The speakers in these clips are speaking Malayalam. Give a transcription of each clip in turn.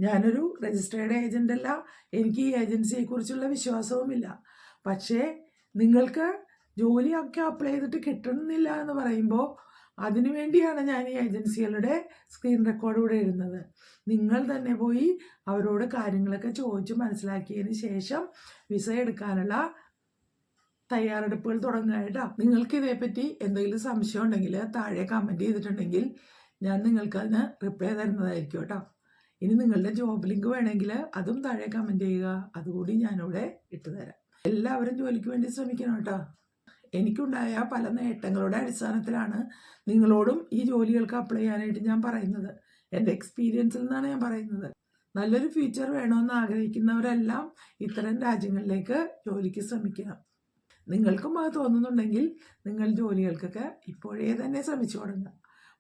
ഞാനൊരു രജിസ്റ്റേർഡ് ഏജൻ്റ് അല്ല, എനിക്ക് ഈ ഏജൻസിയെക്കുറിച്ചുള്ള വിശ്വാസവുമില്ല. പക്ഷേ നിങ്ങൾക്ക് ജോലിയൊക്കെ അപ്ലൈ ചെയ്തിട്ട് കിട്ടുന്നില്ല എന്ന് പറയുമ്പോൾ അതിനു വേണ്ടിയാണ് ഞാൻ ഈ ഏജൻസികളുടെ സ്ക്രീൻ റെക്കോർഡ് ഇവിടെ ഇടുന്നത്. നിങ്ങൾ തന്നെ പോയി അവരോട് കാര്യങ്ങളൊക്കെ ചോദിച്ച് മനസ്സിലാക്കിയതിന് ശേഷം വിസ എടുക്കാനുള്ള തയ്യാറെടുപ്പുകൾ തുടങ്ങുക കേട്ടോ. നിങ്ങൾക്ക് ഇതേപ്പറ്റി എന്തെങ്കിലും സംശയം ഉണ്ടെങ്കിൽ താഴെ കമൻറ്റ് ചെയ്തിട്ടുണ്ടെങ്കിൽ ഞാൻ നിങ്ങൾക്ക് അതിന് റിപ്ലൈ തരുന്നതായിരിക്കും കേട്ടോ. ഇനി നിങ്ങളുടെ ജോബ് ലിങ്ക് വേണമെങ്കിൽ അതും താഴെ കമൻറ്റ് ചെയ്യുക, അതുകൂടി ഞാനിവിടെ ഇട്ടുതരാം. എല്ലാവരും ജോലിക്ക് വേണ്ടി ശ്രമിക്കണം കേട്ടോ. എനിക്കുണ്ടായ പല നേട്ടങ്ങളുടെ അടിസ്ഥാനത്തിലാണ് നിങ്ങളോടും ഈ ജോലികൾക്ക് അപ്ലൈ ചെയ്യാനായിട്ട് ഞാൻ പറയുന്നത്. എൻ്റെ എക്സ്പീരിയൻസിൽ നിന്നാണ് ഞാൻ പറയുന്നത്. നല്ലൊരു ഫ്യൂച്ചർ വേണമെന്ന് ആഗ്രഹിക്കുന്നവരെല്ലാം ഇത്തരം രാജ്യങ്ങളിലേക്ക് ജോലിക്ക് ശ്രമിക്കണം. നിങ്ങൾക്കും അത് തോന്നുന്നുണ്ടെങ്കിൽ നിങ്ങൾ ജോലികൾക്കൊക്കെ ഇപ്പോഴേ തന്നെ ശ്രമിച്ചു തുടങ്ങുക.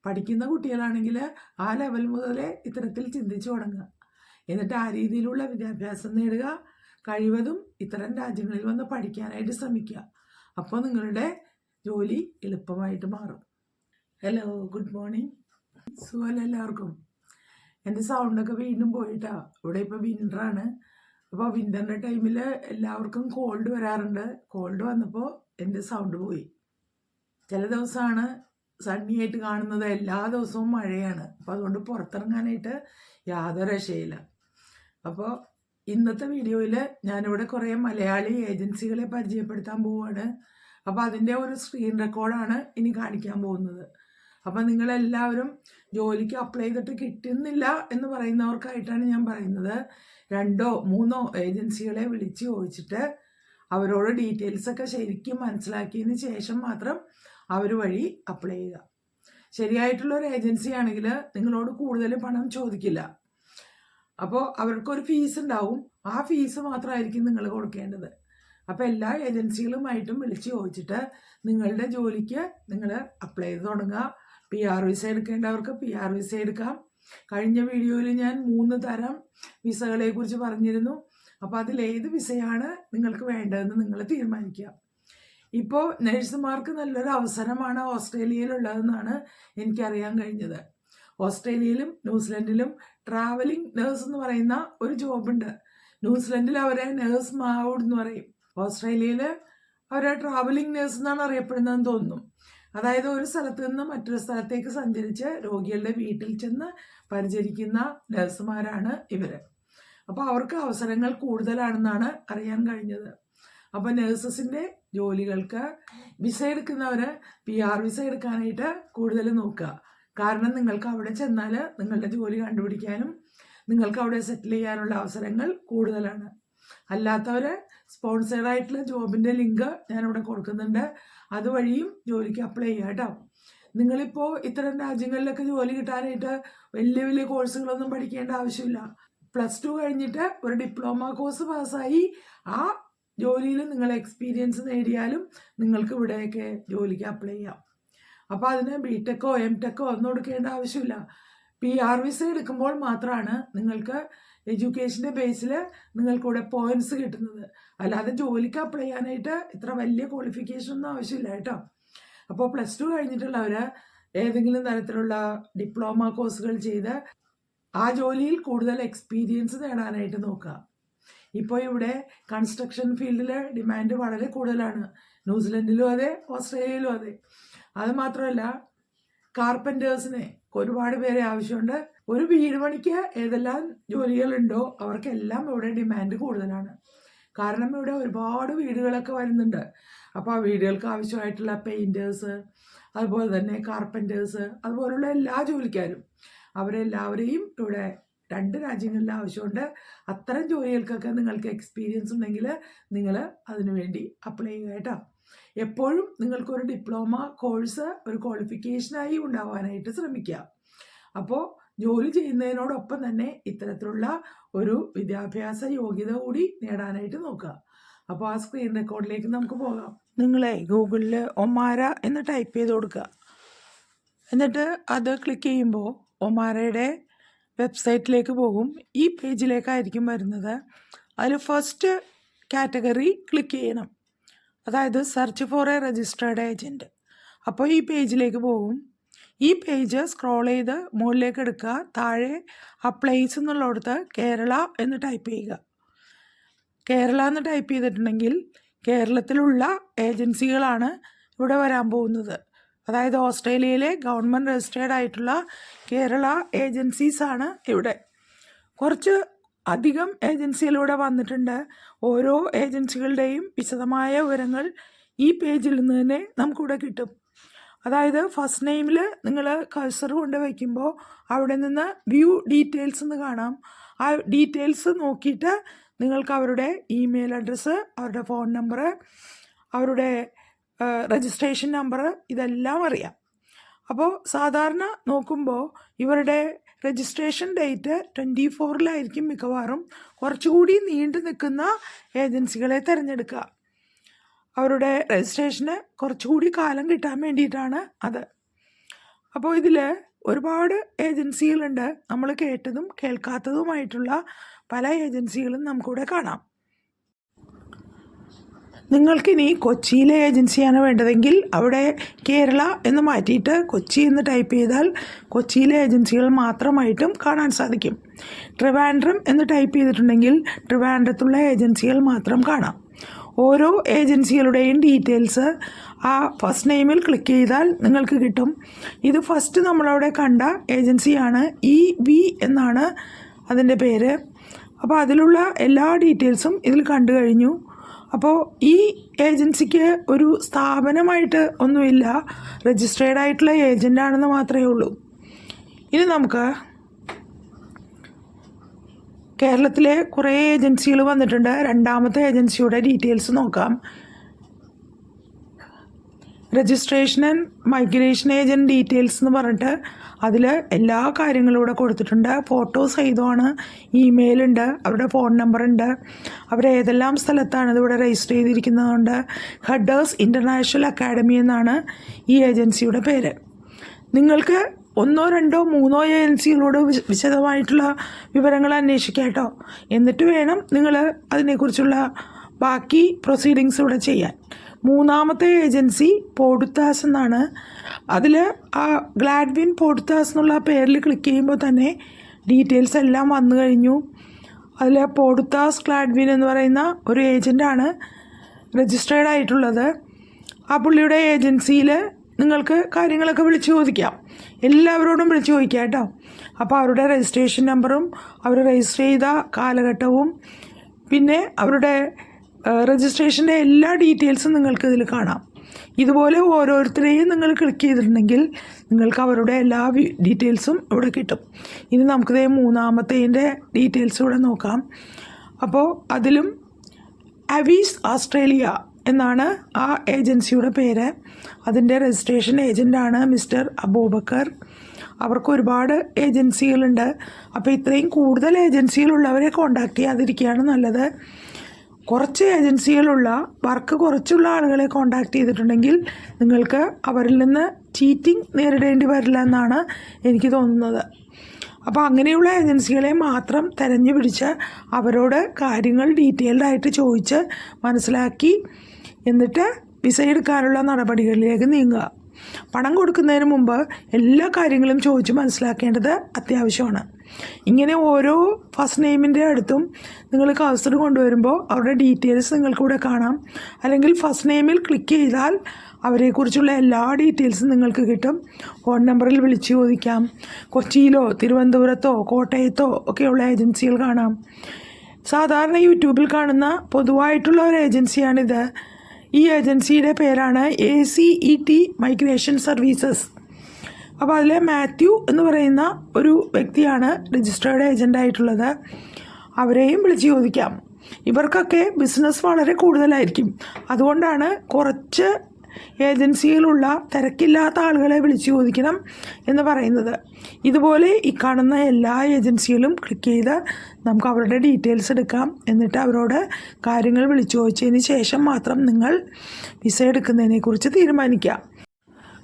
പഠിക്കുന്ന കുട്ടികളാണെങ്കിൽ ആ ലെവൽ മുതലേ ഇത്തരത്തിൽ ചിന്തിച്ചു തുടങ്ങുക. എന്നിട്ട് ആ രീതിയിലുള്ള വിദ്യാഭ്യാസം നേടുക. കഴിവതും ഇത്തരം രാജ്യങ്ങളിൽ വന്ന് പഠിക്കാനായിട്ട് ശ്രമിക്കുക. അപ്പോൾ നിങ്ങളുടെ ജോലി എളുപ്പമായിട്ട് മാറും. Hello, good morning. സുഖമല്ല എല്ലാവർക്കും? എൻ്റെ സൗണ്ടൊക്കെ വീണ്ടും പോയിട്ടാ. ഇവിടെ ഇപ്പോൾ വിൻ്ററാണ്. അപ്പോൾ വിൻ്ററിൻ്റെ ടൈമിൽ എല്ലാവർക്കും കോൾഡ് വരാറുണ്ട്. കോൾഡ് വന്നപ്പോൾ എൻ്റെ സൗണ്ട് പോയി. ചില ദിവസമാണ് സണ്ണി ആയിട്ട് കാണുന്നത്, എല്ലാ ദിവസവും മഴയാണ്. അപ്പോൾ അതുകൊണ്ട് പുറത്തിറങ്ങാനായിട്ട് യാതൊരു രക്ഷയില്ല. അപ്പോൾ ഇന്നത്തെ വീഡിയോയിൽ ഞാനിവിടെ കുറേ മലയാളി ഏജൻസികളെ പരിചയപ്പെടുത്താൻ പോവുകയാണ്. അപ്പോൾ അതിൻ്റെ ഒരു സ്ക്രീൻ റെക്കോർഡാണ് ഇനി കാണിക്കാൻ പോകുന്നത്. അപ്പം നിങ്ങളെല്ലാവരും ജോലിക്ക് അപ്ലൈ ചെയ്തിട്ട് കിട്ടുന്നില്ല എന്ന് പറയുന്നവർക്കായിട്ടാണ് ഞാൻ പറയുന്നത്. 2 or 3 ഏജൻസികളെ വിളിച്ച് ചോദിച്ചിട്ട് അവരോട് ഡീറ്റെയിൽസൊക്കെ ശരിക്കും മനസ്സിലാക്കിയതിന് ശേഷം മാത്രം അവർ വഴി അപ്ലൈ ചെയ്യുക. ശരിയായിട്ടുള്ളൊരു ഏജൻസി ആണെങ്കിൽ നിങ്ങളോട് കൂടുതൽ പണം ചോദിക്കില്ല. അപ്പോൾ അവർക്കൊരു ഫീസ് ഉണ്ടാവും. ആ ഫീസ് മാത്രമായിരിക്കും നിങ്ങൾ കൊടുക്കേണ്ടത്. അപ്പോൾ എല്ലാ ഏജൻസികളുമായിട്ടും വിളിച്ച് ചോദിച്ചിട്ട് നിങ്ങളുടെ ജോലിക്ക് നിങ്ങൾ അപ്ലൈ ചെയ്ത് തുടങ്ങുക. PR വിസ എടുക്കേണ്ടവർക്ക് PR വിസ എടുക്കാം. കഴിഞ്ഞ വീഡിയോയിൽ ഞാൻ 3 തരം വിസകളെ കുറിച്ച് പറഞ്ഞിരുന്നു. അപ്പോൾ അതിലേത് വിസയാണ് നിങ്ങൾക്ക് വേണ്ടതെന്ന് നിങ്ങൾ തീരുമാനിക്കുക. ഇപ്പോൾ നഴ്സുമാർക്ക് നല്ലൊരു അവസരമാണ് ഓസ്ട്രേലിയയിലുള്ളതെന്നാണ് എനിക്കറിയാൻ കഴിഞ്ഞത്. ഓസ്ട്രേലിയയിലും ന്യൂസിലൻഡിലും ട്രാവലിംഗ് നേഴ്സ് എന്ന് പറയുന്ന ഒരു ജോബുണ്ട്. ന്യൂസിലൻഡിൽ അവരെ നേഴ്സ് മാവൂഡ് എന്ന് പറയും. ഓസ്ട്രേലിയയിൽ അവരെ ട്രാവലിംഗ് നേഴ്സ് എന്നാണ് അറിയപ്പെടുന്നതെന്ന് തോന്നുന്നു. അതായത് ഒരു സ്ഥലത്ത് നിന്ന് മറ്റൊരു സ്ഥലത്തേക്ക് സഞ്ചരിച്ച് രോഗികളുടെ വീട്ടിൽ ചെന്ന് പരിചരിക്കുന്ന നഴ്സുമാരാണ് ഇവർ. അപ്പോൾ അവർക്ക് അവസരങ്ങൾ കൂടുതലാണെന്നാണ് അറിയാൻ കഴിഞ്ഞത്. അപ്പോൾ നേഴ്സസിൻ്റെ ജോലികൾക്ക് വിസ എടുക്കുന്നവർ PR വിസ എടുക്കാനായിട്ട് കൂടുതൽ നോക്കുക. കാരണം നിങ്ങൾക്ക് അവിടെ ചെന്നാൽ നിങ്ങളുടെ ജോലി കണ്ടുപിടിക്കാനും നിങ്ങൾക്ക് അവിടെ സെറ്റിൽ ചെയ്യാനുള്ള അവസരങ്ങൾ കൂടുതലാണ്. അല്ലാത്തവർ സ്പോൺസേഡായിട്ടുള്ള ജോബിൻ്റെ ലിങ്ക് ഞാനിവിടെ കൊടുക്കുന്നുണ്ട്. അതുവഴിയും ജോലിക്ക് അപ്ലൈ ചെയ്യുക കേട്ടോ. നിങ്ങളിപ്പോൾ ഇത്തരം രാജ്യങ്ങളിലൊക്കെ ജോലി കിട്ടാനായിട്ട് വലിയ വലിയ കോഴ്സുകളൊന്നും പഠിക്കേണ്ട ആവശ്യമില്ല. +2 കഴിഞ്ഞിട്ട് ഒരു ഡിപ്ലോമ കോഴ്സ് പാസ്സായി ആ ജോലിയിൽ നിങ്ങൾ എക്സ്പീരിയൻസ് നേടിയാലും നിങ്ങൾക്ക് ഇവിടെയൊക്കെ ജോലിക്ക് അപ്ലൈ ചെയ്യാം. അപ്പോൾ അതിന് BTech MTech ഒന്നും എടുക്കേണ്ട ആവശ്യമില്ല. PR വിസ എടുക്കുമ്പോൾ മാത്രമാണ് നിങ്ങൾക്ക് എഡ്യൂക്കേഷൻ്റെ ബേസിൽ നിങ്ങൾക്കിവിടെ പോയിൻറ്റ്സ് കിട്ടുന്നത്. അല്ലാതെ ജോലിക്ക് അപ്ലൈ ചെയ്യാനായിട്ട് ഇത്ര വലിയ ക്വാളിഫിക്കേഷൻ ഒന്നും ആവശ്യമില്ല കേട്ടോ. അപ്പോൾ +2 കഴിഞ്ഞിട്ടുള്ളവർ ഏതെങ്കിലും തരത്തിലുള്ള ഡിപ്ലോമ കോഴ്സുകൾ ചെയ്ത് ആ ജോലിയിൽ കൂടുതൽ എക്സ്പീരിയൻസ് നേടാനായിട്ട് നോക്കുക. ഇപ്പോൾ ഇവിടെ കൺസ്ട്രക്ഷൻ ഫീൽഡിൽ ഡിമാൻഡ് വളരെ കൂടുതലാണ്. ന്യൂസിലൻഡിലും അതെ, ഓസ്ട്രേലിയയിലും അതെ. അത് മാത്രമല്ല കാർപ്പൻറ്റേഴ്സിനെ ഒരുപാട് പേരെ ആവശ്യമുണ്ട്. ഒരു വീട് പണിക്ക് ഏതെല്ലാം ജോലികളുണ്ടോ അവർക്കെല്ലാം ഇവിടെ ഡിമാൻഡ് കൂടുതലാണ്. കാരണം ഇവിടെ ഒരുപാട് വീടുകളൊക്കെ വരുന്നുണ്ട്. അപ്പോൾ ആ വീടുകൾക്ക് ആവശ്യമായിട്ടുള്ള പെയിൻറ്റേഴ്സ്, അതുപോലെ തന്നെ കാർപ്പൻറ്റേഴ്സ്, അതുപോലുള്ള എല്ലാ ജോലിക്കാരും അവരെല്ലാവരെയും ഇവിടെ 2 രാജ്യങ്ങളിൽ ആവശ്യമുണ്ട്. അത്തരം ജോലികൾക്കൊക്കെ നിങ്ങൾക്ക് എക്സ്പീരിയൻസ് ഉണ്ടെങ്കിൽ നിങ്ങൾ അതിനുവേണ്ടി അപ്ലൈ ചെയ്യുക കേട്ടോ. എപ്പോഴും നിങ്ങൾക്കൊരു ഡിപ്ലോമ കോഴ്സ് ഒരു ക്വാളിഫിക്കേഷനായി ഉണ്ടാവാനായിട്ട് ശ്രമിക്കുക. അപ്പോൾ ജോലി ചെയ്യുന്നതിനോടൊപ്പം തന്നെ ഇത്തരത്തിലുള്ള ഒരു വിദ്യാഭ്യാസ യോഗ്യത കൂടി നേടാനായിട്ട് നോക്കുക. അപ്പോൾ ആ സ്ക്രീൻ റെക്കോർഡിലേക്ക് നമുക്ക് പോകാം. നിങ്ങളെ ഗൂഗിളിൽ ഒമാര എന്ന് ടൈപ്പ് ചെയ്ത് കൊടുക്കുക. എന്നിട്ട് അത് ക്ലിക്ക് ചെയ്യുമ്പോൾ ഒമാരയുടെ വെബ്സൈറ്റിലേക്ക് പോകും. ഈ പേജിലേക്കായിരിക്കും വരുന്നത്. അതിൽ ഫസ്റ്റ് കാറ്റഗറി ക്ലിക്ക് ചെയ്യണം, അതായത് search for A registered agent. അപ്പോൾ ഈ പേജിലേക്ക് പോകും. ഈ പേജ് സ്ക്രോൾ ചെയ്ത് മുകളിലേക്ക് എടുക്കുക. താഴെ അപ്ലൈസ് എന്നുള്ളിടത്ത് കേരള എന്ന് ടൈപ്പ് ചെയ്യുക. കേരള എന്ന് ടൈപ്പ് ചെയ്തിട്ടുണ്ടെങ്കിൽ കേരളത്തിലുള്ള ഏജൻസികളാണ് ഇവിടെ വരാൻ പോകുന്നത്. അതായത് ഓസ്ട്രേലിയയിലെ ഗവൺമെൻറ് രജിസ്റ്റേർഡ് ആയിട്ടുള്ള കേരള ഏജൻസീസാണ് ഇവിടെ. കുറച്ച് അധികം ഏജൻസികളിലൂടെ വന്നിട്ടുണ്ട്. ഓരോ ഏജൻസികളുടെയും വിശദമായ വിവരങ്ങൾ ഈ പേജിൽ നിന്ന് തന്നെ നമുക്കിവിടെ കിട്ടും. അതായത് ഫസ്റ്റ് നെയിമിൽ നിങ്ങൾ കഴ്സർ കൊണ്ട് വയ്ക്കുമ്പോൾ അവിടെ നിന്ന് വ്യൂ ഡീറ്റെയിൽസ് എന്ന് കാണാം. ആ ഡീറ്റെയിൽസ് നോക്കിയിട്ട് നിങ്ങൾക്ക് അവരുടെ ഇമെയിൽ അഡ്രസ്സ്, അവരുടെ ഫോൺ നമ്പർ, അവരുടെ രജിസ്ട്രേഷൻ നമ്പർ ഇതെല്ലാം അറിയാം. അപ്പോൾ സാധാരണ നോക്കുമ്പോൾ ഇവരുടെ രജിസ്ട്രേഷൻ ഡേറ്റ് 24-ലായിരിക്കും മിക്കവാറും. കുറച്ചുകൂടി നീണ്ടു നിൽക്കുന്ന ഏജൻസികളെ തിരഞ്ഞെടുക്കുക. അവരുടെ രജിസ്ട്രേഷന് കുറച്ചുകൂടി കാലം കിട്ടാൻ വേണ്ടിയിട്ടാണ് അത്. അപ്പോൾ ഇതിൽ ഒരുപാട് ഏജൻസികളുണ്ട്. നമ്മൾ കേട്ടതും കേൾക്കാത്തതുമായിട്ടുള്ള പല ഏജൻസികളും നമുക്കിവിടെ കാണാം. നിങ്ങൾക്കിനി കൊച്ചിയിലെ ഏജൻസിയാണ് വേണ്ടതെങ്കിൽ അവിടെ കേരള എന്ന് മാറ്റിയിട്ട് കൊച്ചി എന്ന് ടൈപ്പ് ചെയ്താൽ കൊച്ചിയിലെ ഏജൻസികൾ മാത്രമായിട്ടും കാണാൻ സാധിക്കും. ട്രിവാൻഡ്രം എന്ന് ടൈപ്പ് ചെയ്തിട്ടുണ്ടെങ്കിൽ ട്രിവാൻഡ്രത്തുള്ള ഏജൻസികൾ മാത്രം കാണാം. ഓരോ ഏജൻസികളുടെയും ഡീറ്റെയിൽസ് ആ ഫസ്റ്റ് നെയിമിൽ ക്ലിക്ക് ചെയ്താൽ നിങ്ങൾക്ക് കിട്ടും. ഇത് ഫസ്റ്റ് നമ്മളവിടെ കണ്ട ഏജൻസിയാണ്. EV എന്നാണ് അതിൻ്റെ പേര്. അപ്പോൾ അതിലുള്ള എല്ലാ ഡീറ്റെയിൽസും ഇതിൽ കണ്ടു കഴിഞ്ഞു. അപ്പോൾ ഈ ഏജൻസിക്ക് ഒരു സ്ഥാപനമായിട്ട് ഒന്നുമില്ല, രജിസ്ട്രേർഡ് ആയിട്ടുള്ള ഏജൻ്റാണെന്ന് മാത്രമേ ഉള്ളൂ. ഇനി നമുക്ക് കേരളത്തിലെ കുറേ ഏജൻസികൾ വന്നിട്ടുണ്ട്. രണ്ടാമത്തെ ഏജൻസിയുടെ ഡീറ്റെയിൽസ് നോക്കാം. Registration and migration agent details എന്ന് പറഞ്ഞിട്ട് അതിൽ എല്ലാ കാര്യങ്ങളും ഇവിടെ കൊടുത്തിട്ടുണ്ട്. ഫോട്ടോ സഹിതമാണ്, ഇമെയിലുണ്ട്, അവരുടെ ഫോൺ നമ്പറുണ്ട്, അവരേതെല്ലാം സ്ഥലത്താണ് ഇതിവിടെ രജിസ്റ്റർ ചെയ്തിരിക്കുന്നതുകൊണ്ട്. ഹെഡേഴ്സ് ഇൻ്റർനാഷണൽ അക്കാഡമി എന്നാണ് ഈ ഏജൻസിയുടെ പേര്. നിങ്ങൾക്ക് 1, 2, 3 ഏജൻസികളോട് വിശദമായിട്ടുള്ള വിവരങ്ങൾ അന്വേഷിക്കാം കേട്ടോ. എന്നിട്ട് വേണം നിങ്ങൾ അതിനെക്കുറിച്ചുള്ള ബാക്കി പ്രൊസീഡിങ്സ് ഇവിടെ ചെയ്യാൻ. മൂന്നാമത്തെ ഏജൻസി പോഡുത്താസ് എന്നാണ്. അതിൽ ആ ഗ്ലാഡ്വിൻ പോഡുത്താസ് എന്നുള്ള പേരിൽ ക്ലിക്ക് ചെയ്യുമ്പോൾ തന്നെ ഡീറ്റെയിൽസ് എല്ലാം വന്നു കഴിഞ്ഞു. അതിൽ പോഡുത്താസ് ഗ്ലാഡ്വിൻ എന്ന് പറയുന്ന ഒരു ഏജൻ്റാണ് രജിസ്ട്രേർഡ് ആയിട്ടുള്ളത്. ആ പുള്ളിയുടെ ഏജൻസിയിൽ നിങ്ങൾക്ക് കാര്യങ്ങളൊക്കെ വിളിച്ച് ചോദിക്കാം. എല്ലാവരോടും വിളിച്ച് ചോദിക്കാം കേട്ടോ. അപ്പോൾ അവരുടെ രജിസ്ട്രേഷൻ നമ്പറും അവർ രജിസ്റ്റർ ചെയ്ത കാലഘട്ടവും പിന്നെ അവരുടെ രജിസ്ട്രേഷൻ്റെ എല്ലാ ഡീറ്റെയിൽസും നിങ്ങൾക്ക് ഇതിൽ കാണാം. ഇതുപോലെ ഓരോരുത്തരെയും നിങ്ങൾ ക്ലിക്ക് ചെയ്തിട്ടുണ്ടെങ്കിൽ നിങ്ങൾക്ക് അവരുടെ എല്ലാ ഡീറ്റെയിൽസും ഇവിടെ കിട്ടും. ഇനി നമുക്കിതേ മൂന്നാമത്തേതിൻ്റെ ഡീറ്റെയിൽസ് ഇവിടെ നോക്കാം. അപ്പോൾ അതിലും അവീസ് ഓസ്ട്രേലിയ എന്നാണ് ആ ഏജൻസിയുടെ പേര്. അതിൻ്റെ രജിസ്ട്രേഷൻ ഏജൻ്റാണ് മിസ്റ്റർ അബൂബക്കർ. അവർക്ക് ഒരുപാട് ഏജൻസികളുണ്ട്. അപ്പോൾ ഇത്രയും കൂടുതൽ ഏജൻസികളുള്ളവരെ കോൺടാക്ട് ചെയ്യാതിരിക്കുകയാണ് നല്ലത്. കുറച്ച് ഏജൻസികളുള്ള വർക്ക് കുറച്ചുള്ള ആളുകളെ കോൺടാക്ട് ചെയ്തിട്ടുണ്ടെങ്കിൽ നിങ്ങൾക്ക് അവരിൽ നിന്ന് ചീറ്റിംഗ് നേരിടേണ്ടി വരില്ല എന്നാണ് എനിക്ക് തോന്നുന്നത്. അപ്പോൾ അങ്ങനെയുള്ള ഏജൻസികളെ മാത്രം തിരഞ്ഞു പിടിച്ച് അവരോട് കാര്യങ്ങൾ ഡീറ്റെയിൽഡായിട്ട് ചോദിച്ച് മനസ്സിലാക്കി എന്നിട്ട് വിസ എടുക്കാനുള്ള നടപടികളിലേക്ക് നീങ്ങുക. പണം കൊടുക്കുന്നതിന് മുമ്പ് എല്ലാ കാര്യങ്ങളും ചോദിച്ച് മനസ്സിലാക്കേണ്ടത് അത്യാവശ്യമാണ്. ഇങ്ങനെ ഓരോ ഫസ്റ്റ് നെയിമിൻ്റെ അടുത്തും നിങ്ങൾ കഴ്സർ കൊണ്ടുവരുമ്പോൾ അവരുടെ ഡീറ്റെയിൽസ് നിങ്ങൾക്കിവിടെ കാണാം. അല്ലെങ്കിൽ ഫസ്റ്റ് നെയിമിൽ ക്ലിക്ക് ചെയ്താൽ അവരെക്കുറിച്ചുള്ള എല്ലാ ഡീറ്റെയിൽസും നിങ്ങൾക്ക് കിട്ടും. ഫോൺ നമ്പറിൽ വിളിച്ച് ചോദിക്കാം. കൊച്ചിയിലോ തിരുവനന്തപുരത്തോ കോട്ടയത്തോ ഒക്കെയുള്ള ഏജൻസികൾ കാണാം. സാധാരണ യൂട്യൂബിൽ കാണുന്ന പൊതുവായിട്ടുള്ള ഒരു ഏജൻസിയാണിത്. ഈ ഏജൻസിയുടെ പേരാണ് ACET മൈഗ്രേഷൻ സർവീസസ്. അപ്പോൾ അതിലെ മാത്യു എന്ന് പറയുന്ന ഒരു വ്യക്തിയാണ് രജിസ്റ്റേർഡ് ഏജൻ്റായിട്ടുള്ളത്. അവരെയും വിളിച്ച് ചോദിക്കാം. ഇവർക്കൊക്കെ ബിസിനസ് വളരെ കൂടുതലായിരിക്കും. അതുകൊണ്ടാണ് കുറച്ച് ഏജൻസിയിലുള്ള തിരക്കില്ലാത്ത ആളുകളെ വിളിച്ച് ചോദിക്കണം എന്ന് പറയുന്നത്. ഇതുപോലെ ഈ കാണുന്ന എല്ലാ ഏജൻസികളും ക്ലിക്ക് ചെയ്ത് നമുക്ക് അവരുടെ ഡീറ്റെയിൽസ് എടുക്കാം. എന്നിട്ട് അവരോട് കാര്യങ്ങൾ വിളിച്ചു ചോദിച്ചതിന് ശേഷം മാത്രം നിങ്ങൾ വിസ എടുക്കുന്നതിനെക്കുറിച്ച് തീരുമാനിക്കുക.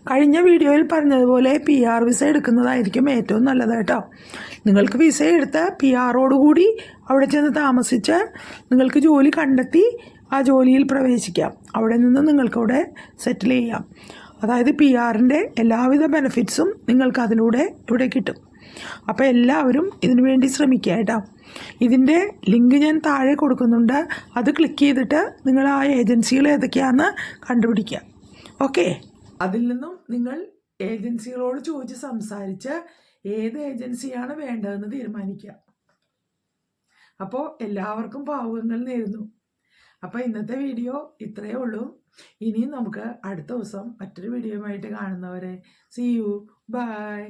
കഴിഞ്ഞ വീഡിയോയിൽ പറഞ്ഞതുപോലെ PR വിസ എടുക്കുന്നതായിരിക്കും ഏറ്റവും നല്ലത് കേട്ടോ. നിങ്ങൾക്ക് വിസ എടുത്ത് PRോടുകൂടി അവിടെ ചെന്ന് താമസിച്ച് നിങ്ങൾക്ക് ജോലി കണ്ടെത്തി ആ ജോലിയിൽ പ്രവേശിക്കാം. അവിടെ നിന്ന് നിങ്ങൾക്കവിടെ സെറ്റിൽ ചെയ്യാം. അതായത് PR-ൻ്റെ എല്ലാവിധ ബെനിഫിറ്റ്സും നിങ്ങൾക്ക് അതിലൂടെ ഇവിടെ കിട്ടും. അപ്പോൾ എല്ലാവരും ഇതിനു വേണ്ടി ശ്രമിക്കുക കേട്ടോ. ഇതിൻ്റെ ലിങ്ക് ഞാൻ താഴെ കൊടുക്കുന്നുണ്ട്. അത് ക്ലിക്ക് ചെയ്തിട്ട് നിങ്ങൾ ആ ഏജൻസികൾ ഏതൊക്കെയാണെന്ന് കണ്ടുപിടിക്കുക. ഓക്കെ, അതിൽ നിന്നും നിങ്ങൾ ഏജൻസികളോട് ചോദിച്ച് സംസാരിച്ച് ഏത് ഏജൻസിയാണ് വേണ്ടതെന്ന് തീരുമാനിക്കുക. അപ്പോൾ എല്ലാവർക്കും ഭാവുകങ്ങൾ നേരുന്നു. അപ്പോൾ ഇന്നത്തെ വീഡിയോ ഇത്രയേ ഉള്ളൂ. ഇനിയും നമുക്ക് അടുത്ത ദിവസം മറ്റൊരു വീഡിയോയുമായിട്ട് കാണുന്നവരെ സീ യു, ബൈ.